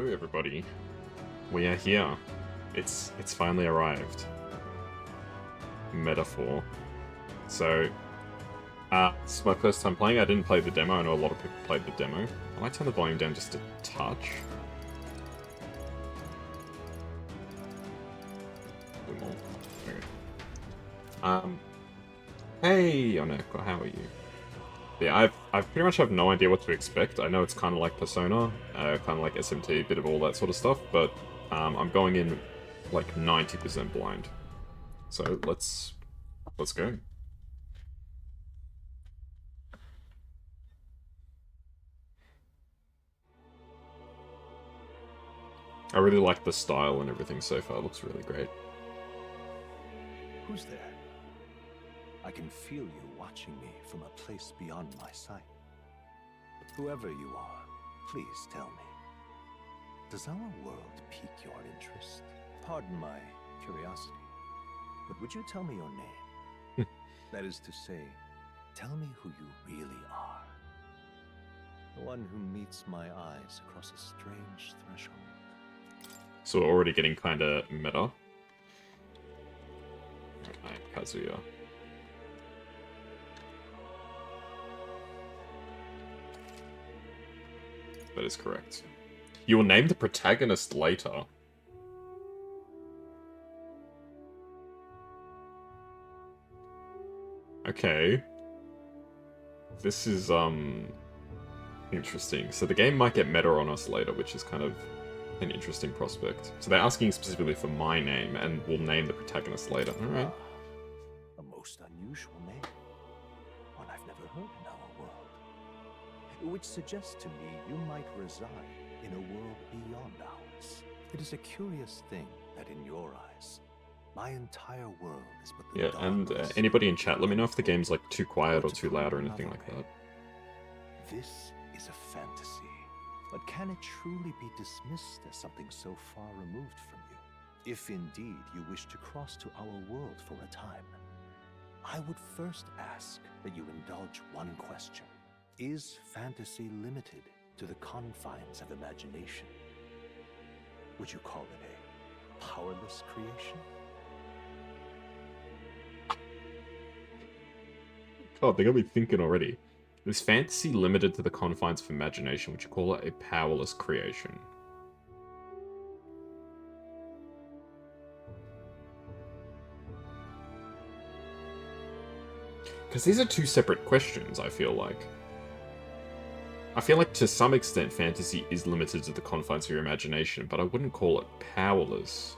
Hello everybody. We are here. It's finally arrived. Metaphor. So, it's my first time playing. I didn't play the demo. I know a lot of people played the demo. I might turn the volume down just a touch. A bit more. Okay. Hey, Oneko, how are you? Yeah, I pretty much have no idea what to expect. I know it's kind of like Persona, kind of like SMT, a bit of all that sort of stuff, but I'm going in like 90% blind. So let's go. I really like the style and everything so far. It looks really great. Who's there? I can feel you watching me from a place beyond my sight. Whoever you are, please tell me. Does our world pique your interest? Pardon my curiosity, but would you tell me your name? That is to say, tell me who you really are. The one who meets my eyes across a strange threshold. So we're already getting kind of meta. Alright, Kazuya. That is correct. You will name the protagonist later. Okay. This is, interesting. So the game might get meta on us later, which is kind of an interesting prospect. So they're asking specifically for my name, and we'll name the protagonist later. Alright. A most unusual name. One I've never heard in our world. Which suggests to me you might reside in a world beyond ours. It is a curious thing that in your eyes, my entire world is but the darkness. Anybody in chat, let me know if the game's like too quiet or too loud or anything like that. This is a fantasy. But can it truly be dismissed as something so far removed from you? If indeed you wish to cross to our world for a time, I would first ask that you indulge one question. Is fantasy limited to the confines of imagination? Would you call it a powerless creation? Oh, they got me thinking already. Is fantasy limited to the confines of imagination? Would you call it a powerless creation? Because these are two separate questions, I feel like. I feel like to some extent fantasy is limited to the confines of your imagination, but I wouldn't call it powerless.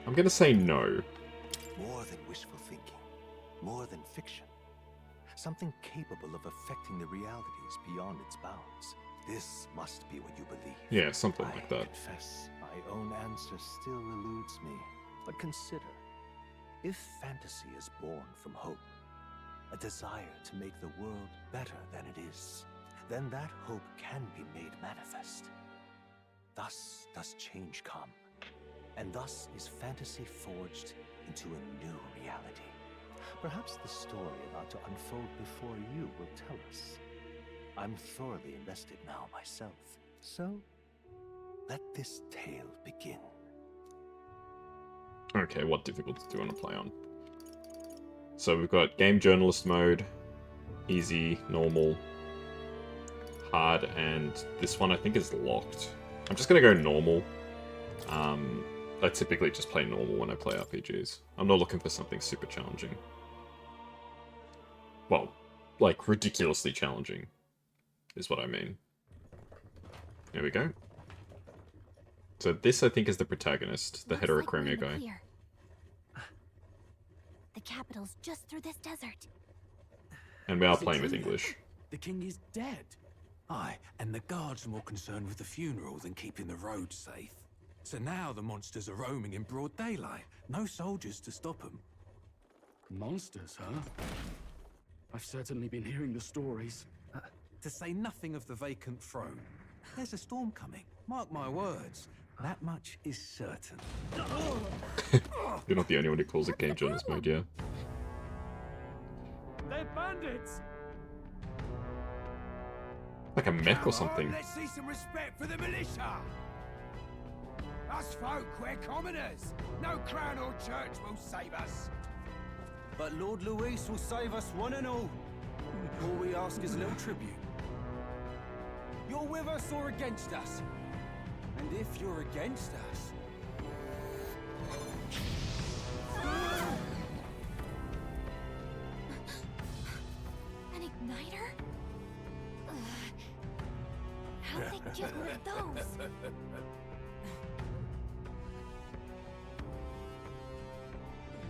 I'm gonna say no. More than wishful thinking, more than fiction. Something capable of affecting the realities beyond its bounds. This must be what you believe. Yeah, something like that. I confess, my own answer still eludes me. But consider, if fantasy is born from hope, a desire to make the world better than it is, then that hope can be made manifest. Thus does change come, and thus is fantasy forged into a new reality. Perhaps the story about to unfold before you will tell us. I'm thoroughly invested now myself, so let this tale begin. Okay, what difficulty do you want to play on? So we've got game journalist mode, easy, normal, hard, and this one I think is locked. I'm just gonna go normal. I typically just play normal when I play RPGs. I'm not looking for something super challenging. Well, like ridiculously challenging is what I mean. There we go. So this, I think, is the protagonist, the heterochromia guy. The capital's just through this desert. And we are playing with English. The king is dead. Aye, and the guards are more concerned with the funeral than keeping the roads safe. So now the monsters are roaming in broad daylight. No soldiers to stop them. Monsters, huh? I've certainly been hearing the stories. To say nothing of the vacant throne. There's a storm coming. Mark my words. That much is certain. You're not the only one who calls it game journalist mode, yeah? They're bandits! like a mech or something. Let's see some respect for the militia. Us folk, we're commoners. No crown or church will save us. But Lord Luis will save us one and all. All we ask is a little tribute. You're with us or against us? And if you're against us... An igniter? How'd they get one of those?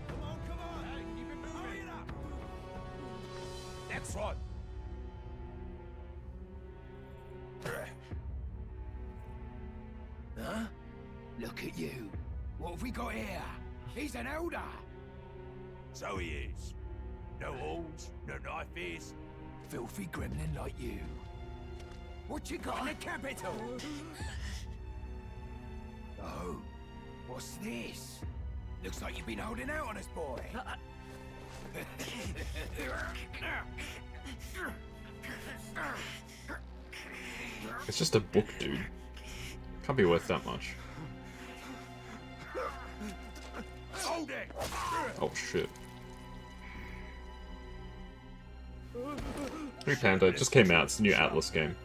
Come on. Hey, keep it moving. Hurry it up. Next one. Huh? Look at you. What have we got here? He's an elder. So he is. No horns, no knife. Filthy gremlin like you. What you got in the capital? Oh, what's this? Looks like you've been holding out on us, boy. It's just a book, dude. Can't be worth that much. Hold it! Oh shit. New Panda, it just came out, it's the new Atlas game.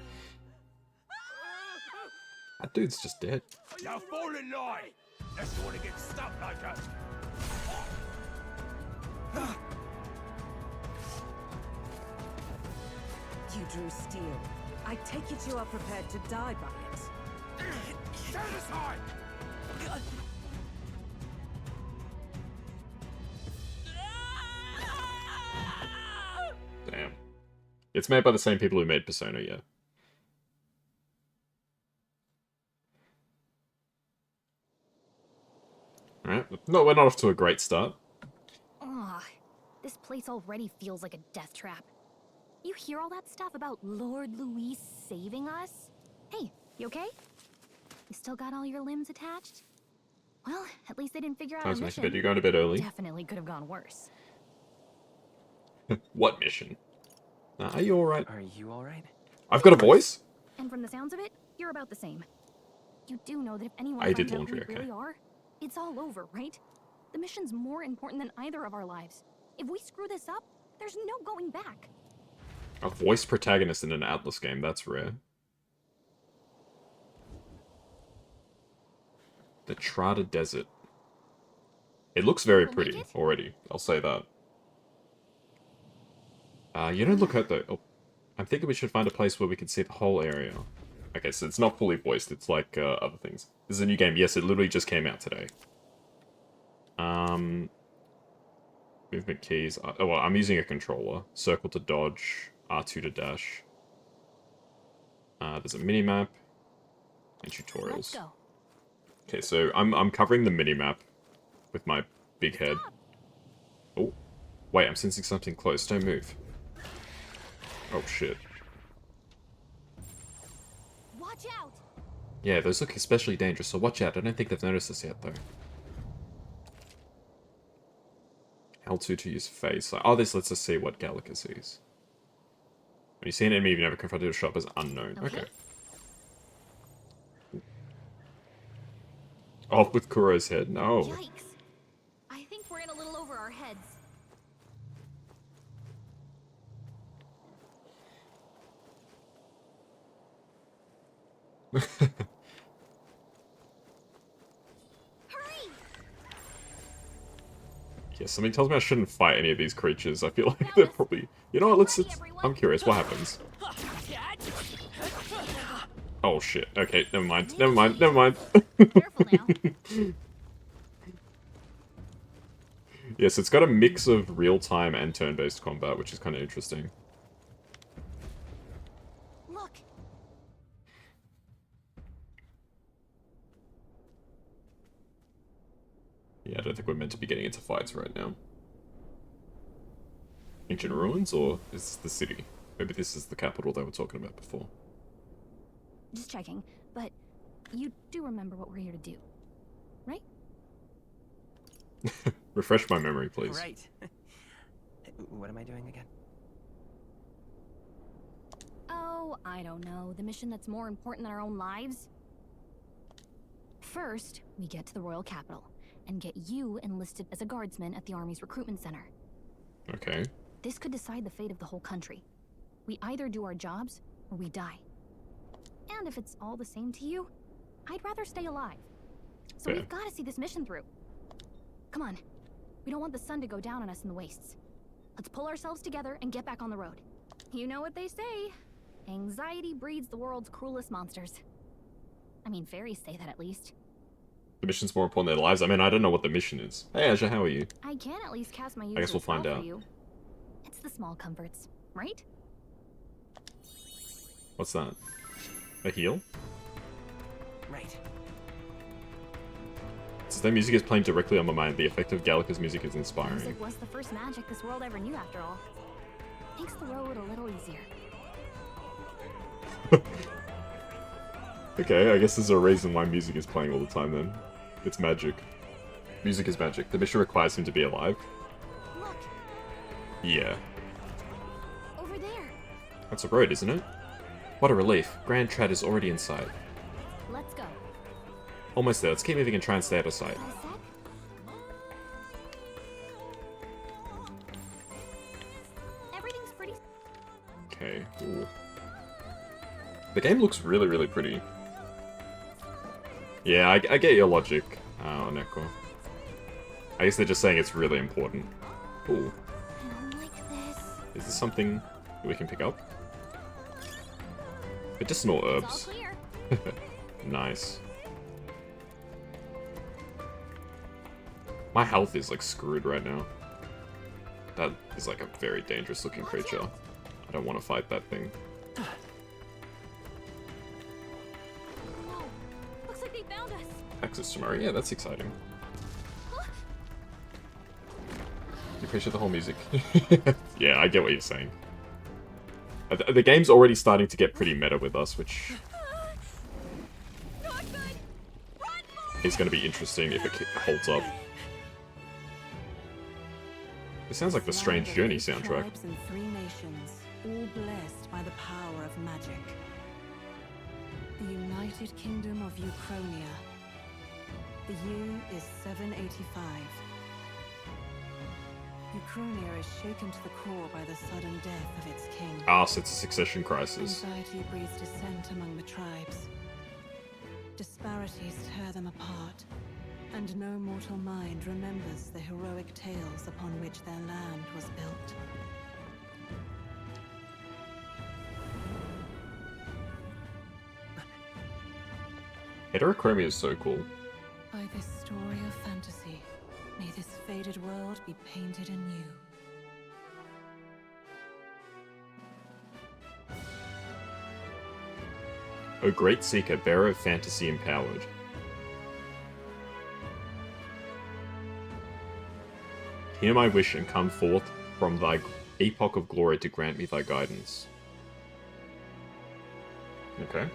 That dude's just dead. Now fall in line! Unless you want to get stuck like us. You drew steel. I take it you are prepared to die by it. Stand aside! Damn. It's made by the same people who made Persona, yeah. Alright. No, we're not off to a great start. Ugh, this place already feels like a death trap. You hear all that stuff about Lord Luis saving us? Hey, you okay? You still got all your limbs attached? Well, at least they didn't figure out Time's a making a mission. bit. You're going to bed early. Definitely could have gone worse. What mission? Are you alright? Are you alright? I've got a voice? And from the sounds of it, you're about the same. You do know that if anyone I finds did out who laundry, we okay. really are, it's all over, right? The mission's more important than either of our lives. If we screw this up, there's no going back. A voice protagonist in an Atlas game, that's rare. The Trada Desert. It looks very We'll pretty make it? already, I'll say that. You don't look hurt though. Oh, I'm thinking we should find a place where we can see the whole area. Okay, so it's not fully voiced, it's like other things. This is a new game. Yes, it literally just came out today. Movement keys. Oh, well, I'm using a controller. Circle to dodge, R2 to dash. There's a mini-map and tutorials. Let's go. Okay, so I'm covering the mini-map with my big head. Oh, wait, I'm sensing something close. Don't move. Oh, shit. Watch out! Yeah, those look especially dangerous, so watch out. I don't think they've noticed us yet, though. L2 to use face. Oh, this lets us see what Gallica sees. When you see an enemy you've never confronted, a shop as unknown. Okay. Off with Kuro's head. No. Yikes. I think we're in a little over our heads. Hurry! Yeah, something tells me I shouldn't fight any of these creatures. I feel like they're probably... You know what, let's... I'm curious, what happens? Oh shit, okay, never mind, never mind, never mind. Careful now. Yes, it's got a mix of real-time and turn-based combat, which is kind of interesting. Look. Yeah, I don't think we're meant to be getting into fights right now. Ancient ruins, or is this the city? Maybe this is the capital they were talking about before. Just checking, but you do remember what we're here to do, right? Refresh my memory, please. Right. What am I doing again? Oh, I don't know. The mission that's more important than our own lives? First, we get to the royal capital and get you enlisted as a guardsman at the army's recruitment center. Okay. This could decide the fate of the whole country. We either do our jobs or we die. And if it's all the same to you, I'd rather stay alive. So Fair. we've got to see this mission through. Come on. We don't want the sun to go down on us in the wastes. Let's pull ourselves together and get back on the road. You know what they say. Anxiety breeds the world's cruelest monsters. I mean, fairies say that at least. The mission's more important than their lives. I mean, I don't know what the mission is. Hey, Azure, how are you? I can at least cast my usual I guess we'll find spell for out. you. It's the small comforts, right? What's that? A heal? Right. Since their music is playing directly on my mind, the effect of Gallica's music is inspiring. Music was the first magic this world ever knew, after all. Makes the road a little easier. Okay, I guess there's a reason why music is playing all the time then. It's magic. Music is magic. The mission requires him to be alive. Look, Yeah. over there. That's a road, isn't it? What a relief. Grand Trad is already in sight. Let's go. Almost there. Let's keep moving and try and stay out of sight. Got a sec? Everything's pretty. Okay. Ooh. The game looks really, really pretty. Yeah, I get your logic, Oneko. I guess they're just saying it's really important. Ooh. I don't like this. Is this something that we can pick up? Medicinal It's all herbs. clear. Nice. My health is like screwed right now. That is like a very dangerous looking creature. I don't want to fight that thing. Whoa. Looks like they found us. Access tomorrow. Yeah, that's exciting. You appreciate the whole music? Yeah, I get what you're saying. The game's already starting to get pretty meta with us, which Not good. Run for is going to be interesting if it holds up. It sounds like the Strange Journey soundtrack. Tribes and 3 nations, all blessed by the power of magic. The United Kingdom of Ukronia. The year is 785. Ukronia is shaken to the core by the sudden death of its king. Ah, so it's a succession crisis. Anxiety breeds dissent among the tribes. Disparities tear them apart, and no mortal mind remembers the heroic tales upon which their land was built. Heterochromia is so cool. By this story of fantasy, may this faded world be painted anew. O great seeker, bearer of fantasy empowered. Hear my wish and come forth from thy epoch of glory to grant me thy guidance. Okay.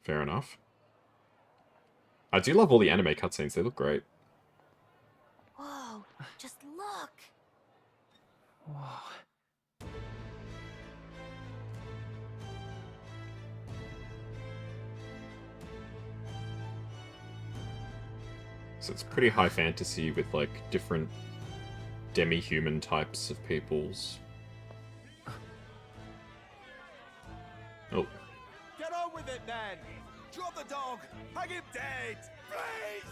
Fair enough. I do love all the anime cutscenes, they look great. Whoa, just look. Whoa. So it's pretty high fantasy with like different demi-human types of peoples. Oh, Get on with it, then! Drop the dog! Hang him dead! Please!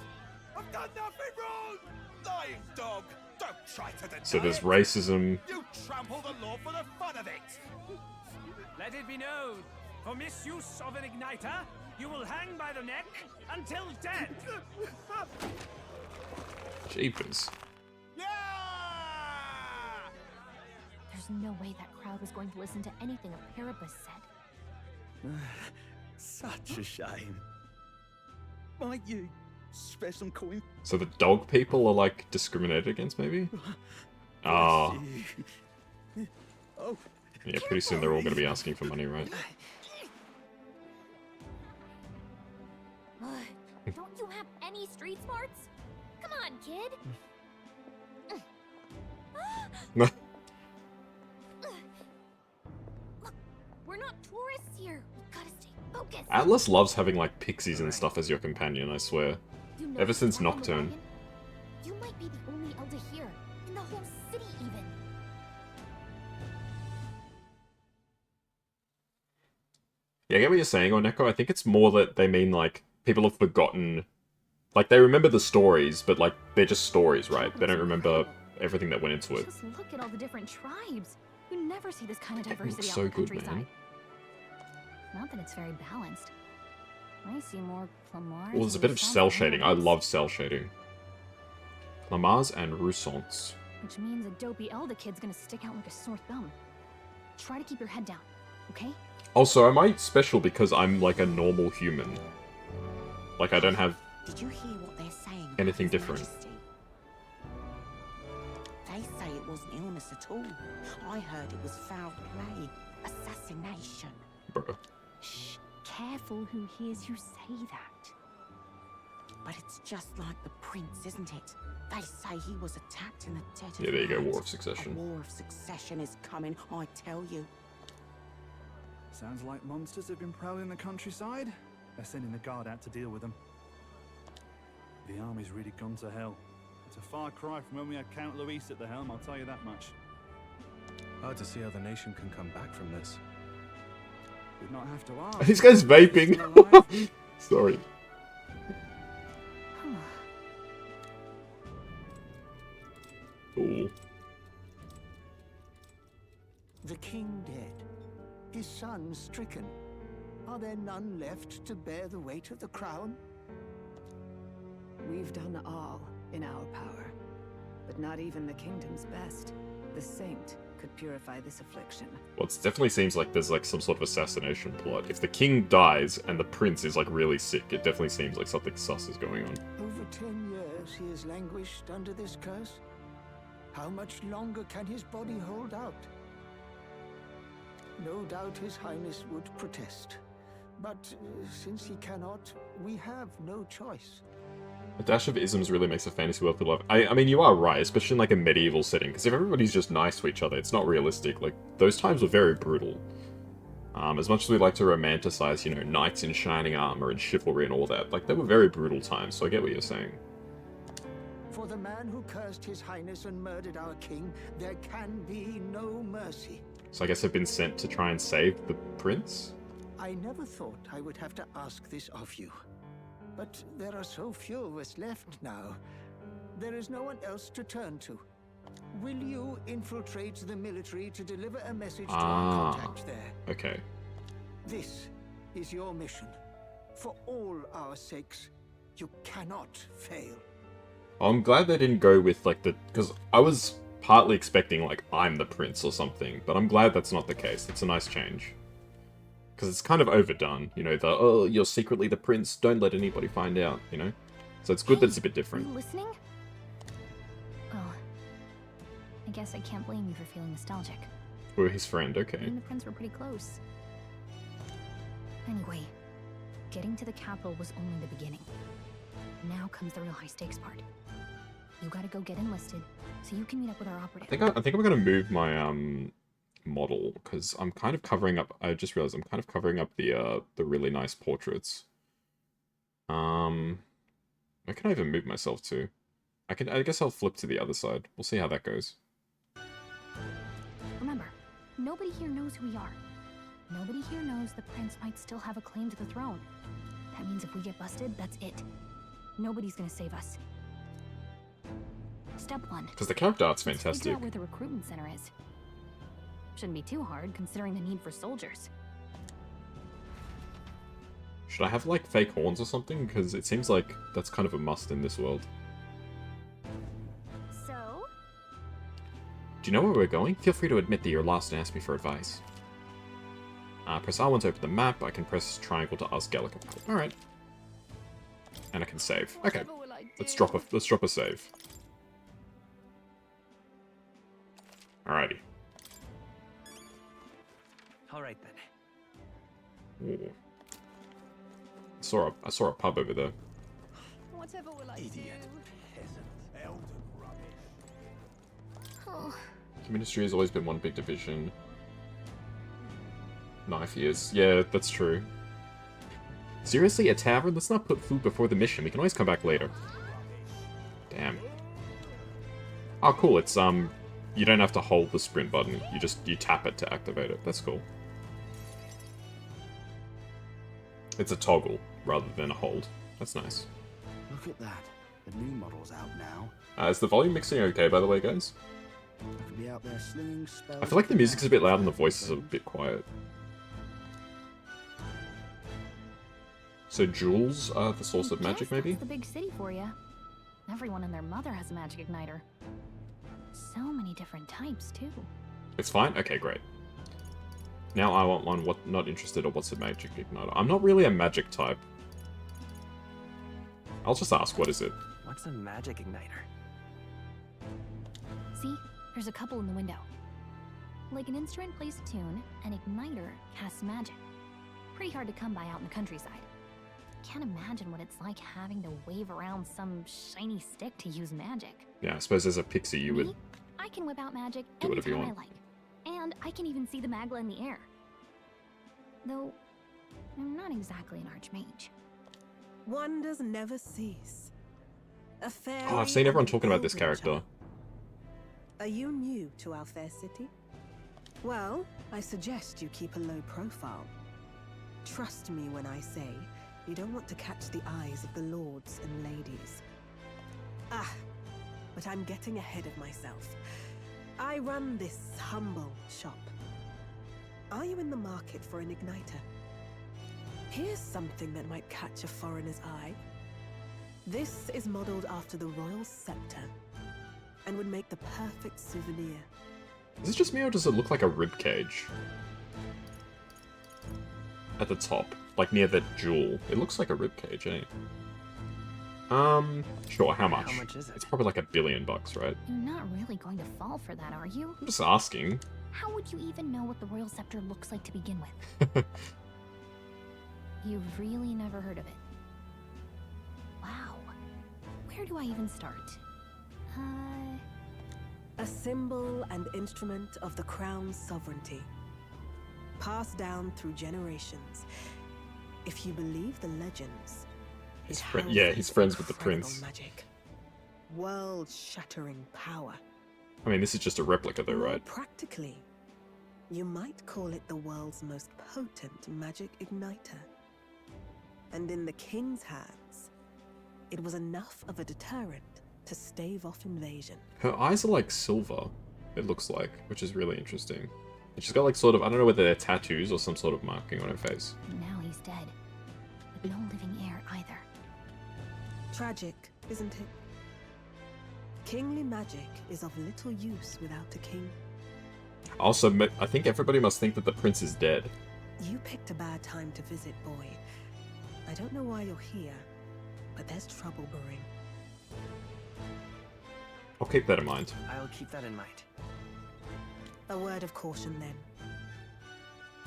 I've done nothing wrong! Lying dog! Don't try to deny so there's it. racism. You trample the law for the fun of it! Let it be known, for misuse of an igniter, you will hang by the neck until dead. Jeepers. Yeah! There's no way that crowd was going to listen to anything a Paribus said. Such a shame. Might you spare some coin? So the dog people are like discriminated against, maybe? Oh, You- Oh, yeah, pretty soon they're all going to be asking for money, right? Don't you have any street smarts? Come on, kid. Atlas loves having, like, pixies and stuff as your companion, I swear. You Ever noticed since that on the Nocturne. wagon? You might be the only elder here, in the whole city even. Yeah, I get what you're saying, Oneko. I think it's more that they mean, like, people have forgotten... Like, they remember the stories, but, like, they're just stories, right? They don't remember everything that went into it. Just look at all the different tribes. You never see this kind of It looks diversity so out in the good, countryside. man. Not that it's very balanced. I see more Clamars. Well, there's a and bit of Roussants cell than shading. I anyone else. love cell shading. Clamars and Roussants. Which means a dopey elder kid's gonna stick out like a sore thumb. Try to keep your head down, okay? Also, am I special because I'm, like, a normal human? Like, I don't have... Did you hear what they're saying? about Anything His different. Majesty? They say it wasn't illness at all. I heard it was foul play, assassination. Bro. Shh, careful who hears you say that. But it's just like the prince, isn't it? They say he was attacked in the dead of Yeah, there you go, night. War of Succession. A war of succession is coming, I tell you. Sounds like monsters have been prowling the countryside. They're sending the guard out to deal with them. The army's really gone to hell. It's a far cry from when we had Count Luis at the helm, I'll tell you that much. Hard to see how the nation can come back from this. We'd not have to ask. This guy's vaping! Sorry. Ooh. The king dead, his son stricken. Are there none left to bear the weight of the crown? We've done all in our power, but not even the kingdom's best. The saint could purify this affliction. Well, it definitely seems like there's, like, some sort of assassination plot. If the king dies and the prince is, like, really sick, it definitely seems like something sus is going on. Over 10 years he has languished under this curse. How much longer can his body hold out? No doubt His Highness would protest. But since he cannot, we have no choice. A dash of isms really makes a fantasy world feel alive. I mean, you are right, especially in, like, a medieval setting, because if everybody's just nice to each other, it's not realistic. Like, those times were very brutal. As much as we like to romanticize, you know, knights in shining armor and chivalry and all that, like, they were very brutal times, so I get what you're saying. For the man who cursed His Highness and murdered our king, there can be no mercy. So I guess I've been sent to try and save the prince? I never thought I would have to ask this of you. But there are so few of us left now. There is no one else to turn to. Will you infiltrate the military to deliver a message to our contact there? Okay. This is your mission. For all our sakes, you cannot fail. I'm glad they didn't go with, like, the... Because I was partly expecting, like, I'm the prince or something, but I'm glad that's not the case. It's a nice change. Because it's kind of overdone, you know, the, oh, you're secretly the prince, don't let anybody find out, you know? So it's good that it's a bit different. Are you listening? Oh. I guess I can't blame you for feeling nostalgic. We're his friend, Me okay. and the prince were pretty close. Anyway, getting to the capital was only the beginning. Now comes the real high-stakes part. You gotta go get enlisted, so you can meet up with our operative. I think I'm gonna move my, model, because I'm kind of covering up, I just realized I'm kind of covering up the really nice portraits. Where can I even move myself to? I guess I'll flip to the other side. We'll see how that goes. Remember, nobody here knows who we are. Nobody here knows the prince might still have a claim to the throne. That means if we get busted, that's it. Nobody's gonna save us. Step 1. Because the character art's Let's fantastic. figure out where the recruitment center is. Shouldn't be too hard, considering the need for soldiers. Should I have, like, fake horns or something? Because it seems like that's kind of a must in this world. So? Do you know where we're going? Feel free to admit that you're lost and ask me for advice. Press R1 to open the map. I can press triangle to ask Gallica. Alright. And I can save. Okay. Let's drop a save. Alrighty. All right then. Ooh. I saw a pub over there. Whatever will I Idiot. Peasant. Elder rubbish. Oh. Ministry has always been one big division. Knife ears. Yeah, that's true. Seriously, a tavern? Let's not put food before the mission. We can always come back later. Damn. Oh, cool. It's, you don't have to hold the sprint button. You tap it to activate it. That's cool. It's a toggle rather than a hold. That's nice. Look at that. The new model's out now. Is the volume mixing okay, by the way, guys? I could be out there slinging spells. I feel like the music's a bit loud and the voices are a bit quiet. So jewels are the source of magic, maybe? That's the big city for you. Everyone and their mother has a magic igniter. So many different types, too. It's fine? Okay, great. Now I want one, not interested or what's a magic igniter. I'm not really a magic type. I'll just ask, what is it? What's a magic igniter? See? There's a couple in the window. Like an instrument plays a tune, an igniter casts magic. Pretty hard to come by out in the countryside. Can't imagine what it's like having to wave around some shiny stick to use magic. Yeah, I suppose as a pixie you would... I can whip out magic do whatever you anytime I want. like. And I can even see the magla in the air. Though, I'm not exactly an archmage. Wonders never cease. A fairy Oh, I've seen everyone and an talking about this elven character. child. Are you new to our fair city? Well, I suggest you keep a low profile. Trust me when I say you don't want to catch the eyes of the lords and ladies. Ah, but I'm getting ahead of myself. I run this humble shop. Are you in the market for an igniter? Here's something that might catch a foreigner's eye. This is modeled after the royal scepter and would make the perfect souvenir. Is it just me or does it look like a rib cage? At the top, like near the jewel. It looks like a rib cage, eh? Sure, how much? How much is it? It's probably like $1 billion, right? You're not really going to fall for that, are you? I'm just asking. How would you even know what the royal scepter looks like to begin with? You've really never heard of it. Wow. Where do I even start? A symbol and instrument of the crown's sovereignty. Passed down through generations. If you believe the legends, He's friends with the prince. Magic. World-shattering power. I mean, this is just a replica though, More right? practically, you might call it the world's most potent magic igniter. And in the king's hands, it was enough of a deterrent to stave off invasion. Her eyes are like silver, it looks like, which is really interesting. And she's got like sort of, I don't know whether they're tattoos or some sort of marking on her face. Now he's dead. But no living heir either. Tragic, isn't it? Kingly magic is of little use without a king. Also, I think everybody must think that the prince is dead. You picked a bad time to visit, boy. I don't know why you're here, but there's trouble brewing. I'll keep that in mind. I'll keep that in mind. A word of caution, then.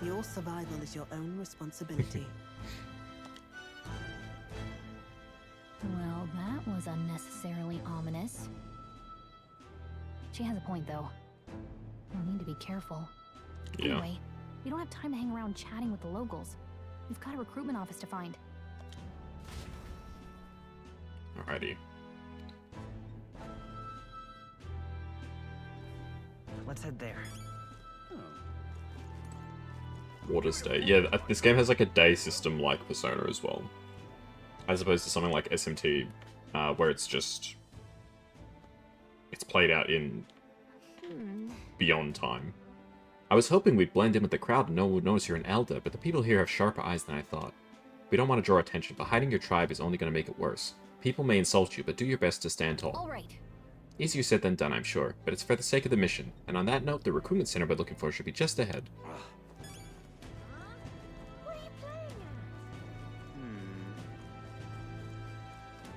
Your survival is your own responsibility. Well, that was unnecessarily ominous. She has a point, though. We'll need to be careful. Yeah. Anyway, we don't have time to hang around chatting with the locals. We've got a recruitment office to find. Alrighty. Let's head there. Water's Day. Yeah, this game has like a day system like Persona as well. As opposed to something like SMT, where it's just... It's played out in... beyond time. I was hoping we'd blend in with the crowd and no one would notice you're an elder, but the people here have sharper eyes than I thought. We don't want to draw attention, but hiding your tribe is only going to make it worse. People may insult you, but do your best to stand tall. All right. Easier said than done, I'm sure, but it's for the sake of the mission. And on that note, the recruitment center we're looking for should be just ahead.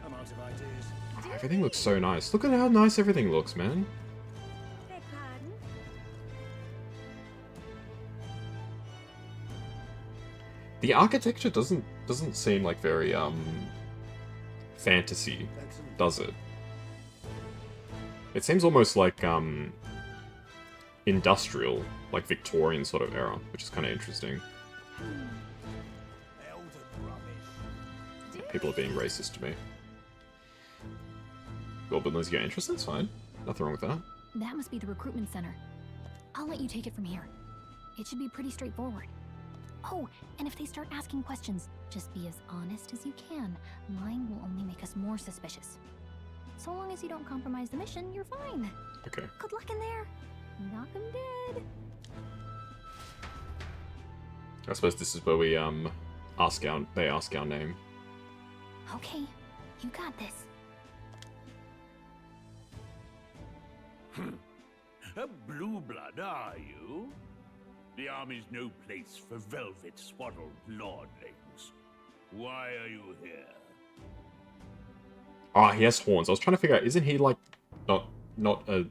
I'm out of ideas. Oh, everything looks so nice. Look at how nice everything looks, man. The architecture doesn't seem like very fantasy, does it? It seems almost like industrial, like Victorian sort of era, which is kind of interesting. people are being racist to me. Well, but unless you get interest, that's fine. Nothing wrong with that. That must be the recruitment center. I'll let you take it from here. It should be pretty straightforward. Oh, and if they start asking questions, just be as honest as you can. Lying will only make us more suspicious. So long as you don't compromise the mission, you're fine. Okay. Good luck in there. Knock 'em dead. I suppose this is where we they ask our name. Okay, you got this. A blue blood, are you? The army's no place for velvet-swaddled lordlings. Why are you here? Ah, he has horns. I was trying to figure out, isn't he like not a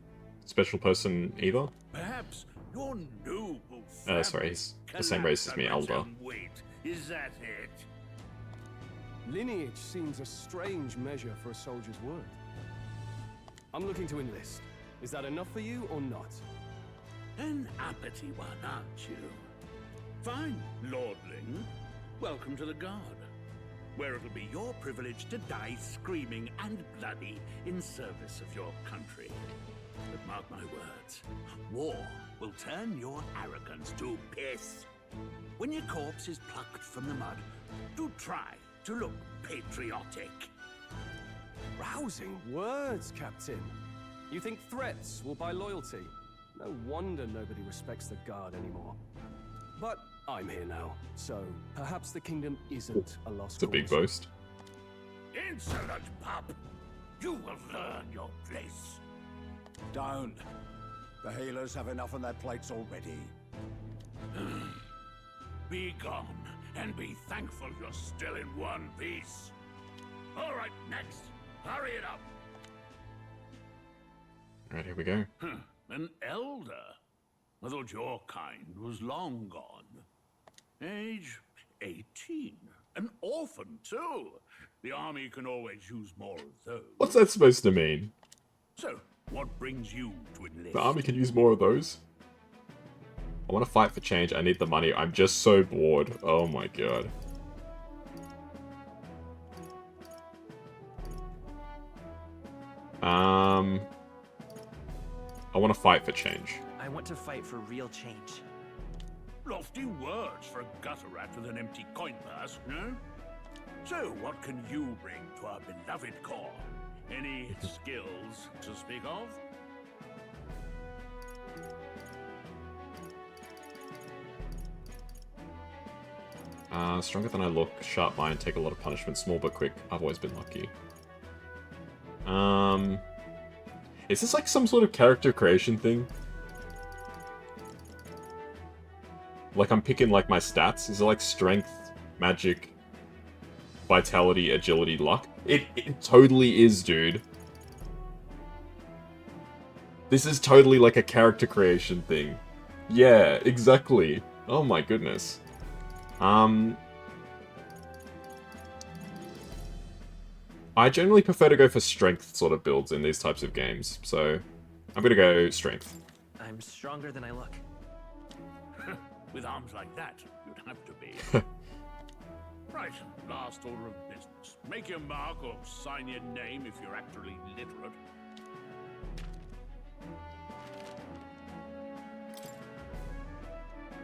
special person either? Perhaps your noble Sorry, he's the same race as me, Elder. Wait, is that it? Lineage seems a strange measure for a soldier's word. I'm looking to enlist. Is that enough for you or not? An uppity one, aren't you? Fine, lordling. Welcome to the Guard, where it'll be your privilege to die screaming and bloody in service of your country. But mark my words, war will turn your arrogance to piss. When your corpse is plucked from the mud, do try to look patriotic. Rousing words, Captain. You think threats will buy loyalty? No wonder nobody respects the Guard anymore. But I'm here now, so perhaps the kingdom isn't a lost It's a big boast. Insolent pup! You will learn your place. Don't. The healers have enough on their plates already. Be gone, and be thankful you're still in one piece. All right, next. Hurry it up. Alright, here we go. An elder? I thought your kind was long gone. Age 18. An orphan, too. The army can always use more of those. What's that supposed to mean? So, what brings you to enlist? The army can use more of those. I want to fight for change. I need the money. I'm just so bored. Oh my god. I want to fight for change. I want to fight for real change. Lofty words for a gutter rat with an empty coin purse, no? So, what can you bring to our beloved corps? Any skills to speak of? Stronger than I look, sharp mind, take a lot of punishment, small but quick. I've always been lucky. Is this like some sort of character creation thing? Like I'm picking like my stats? Is it like strength, magic, vitality, agility, luck? It totally is, dude. This is totally like a character creation thing. Yeah, exactly. Oh my goodness. I generally prefer to go for strength sort of builds in these types of games, so I'm gonna go strength. I'm stronger than I look. With arms like that, you'd have to be. Right, last order of business. Make your mark or sign your name if you're actually literate.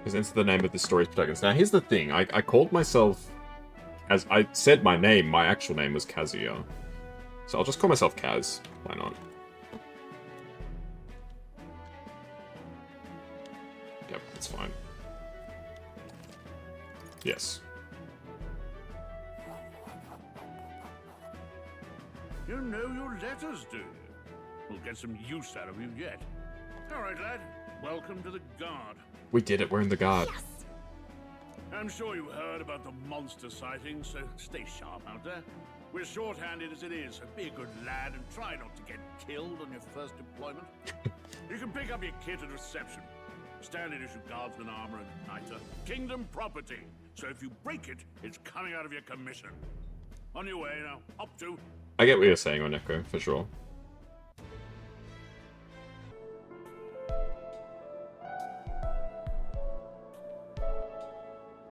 Presents the name of the story's protagonist. Now here's the thing, I called myself, as I said my name, my actual name was Kazuya. So I'll just call myself Kaz. Why not? Yep, that's fine. Yes. You know your letters, do you? We'll get some use out of you yet. All right, lad. Welcome to the Guard. We did it, we're in the Guard. Yes! I'm sure you heard about the monster sightings, so stay sharp out there. We're short-handed as it is, so be a good lad and try not to get killed on your first deployment. You can pick up your kit at reception. Standard issue guardsman armor and igniter. Kingdom property. So if you break it, it's coming out of your commission. On your way now. Up to. I get what you're saying, Kuroneko, for sure.